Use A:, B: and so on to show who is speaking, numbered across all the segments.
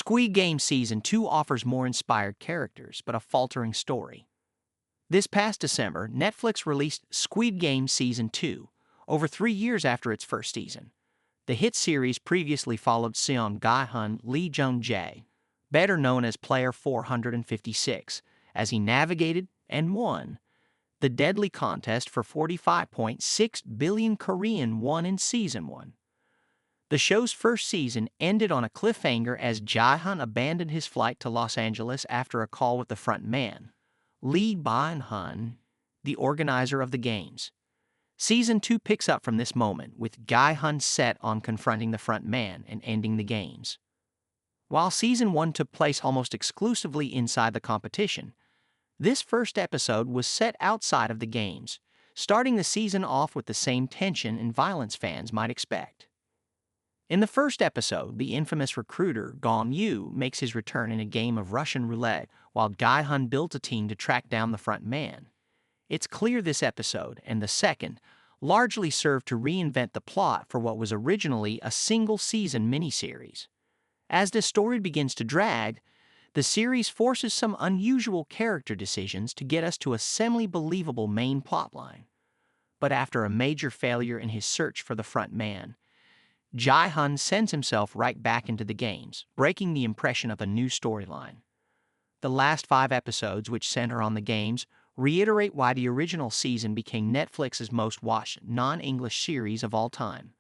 A: Squid Game Season 2 offers more inspired characters, but a faltering story. This past December, Netflix released Squid Game Season 2, over 3 years after its first season. The hit series previously followed Seong Gi-hun Lee Jung-jae, better known as Player 456, as he navigated and won the deadly contest for 45.6 billion Korean won in Season 1. The show's first season ended on a cliffhanger as Gi-hun abandoned his flight to Los Angeles after a call with the front man, Lee Byung-hun, the organizer of the games. Season 2 picks up from this moment, with Gi-hun set on confronting the front man and ending the games. While Season 1 took place almost exclusively inside the competition, this first episode was set outside of the games, starting the season off with the same tension and violence fans might expect. In the first episode, the infamous recruiter Gong-yu makes his return in a game of Russian roulette while Gi-hun builds a team to track down the front man. It's clear this episode, and the second, largely served to reinvent the plot for what was originally a single-season miniseries. As the story begins to drag, the series forces some unusual character decisions to get us to a semi-believable main plotline. But after a major failure in his search for the front man, Gi-hun sends himself right back into the games, breaking the impression of a new storyline. The last 5 episodes, which center on the games, reiterate why the original season became Netflix's most watched non-English series of all time.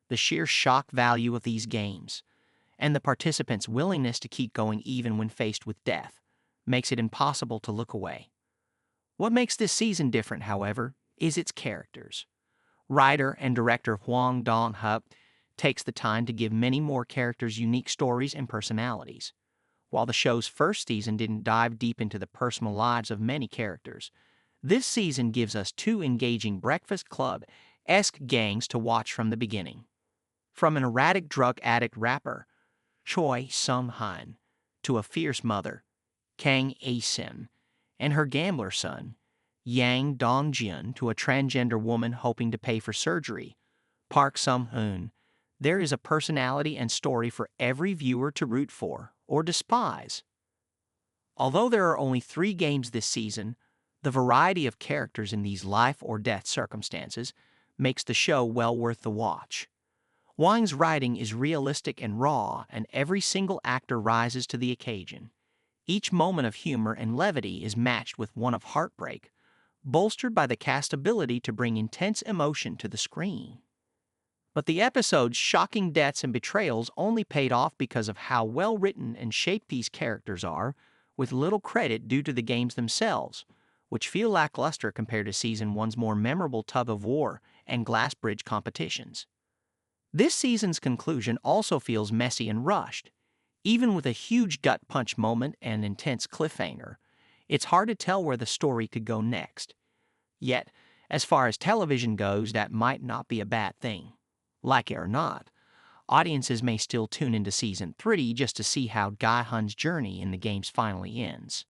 A: The sheer shock value of these games, and the participants' willingness to keep going even when faced with death, makes it impossible to look away. What makes this season different, however, is its characters. Writer and director Hwang Dong-hyuk takes the time to give many more characters unique stories and personalities. While the show's first season didn't dive deep into the personal lives of many characters, this season gives us 2 engaging Breakfast Club-esque gangs to watch from the beginning. From an erratic drug addict rapper, Choi Sung-han, to a fierce mother, Kang A-sim, and her gambler son, Yang Dong-jun, to a transgender woman hoping to pay for surgery, Park Sung-hoon, there is a personality and story for every viewer to root for or despise. Although there are only 3 games this season, the variety of characters in these life or death circumstances makes the show well worth the watch. Wang's writing is realistic and raw, and every single actor rises to the occasion. Each moment of humor and levity is matched with one of heartbreak, bolstered by the cast's ability to bring intense emotion to the screen. But the episode's shocking deaths and betrayals only paid off because of how well-written and shaped these characters are, with little credit due to the games themselves, which feel lackluster compared to Season 1's more memorable tug-of-war and glass bridge competitions. This season's conclusion also feels messy and rushed. Even with a huge gut-punch moment and intense cliffhanger, it's hard to tell where the story could go next. Yet, as far as television goes, that might not be a bad thing. Like it or not, audiences may still tune into Season 3 just to see how Gi-hun's journey in the games finally ends.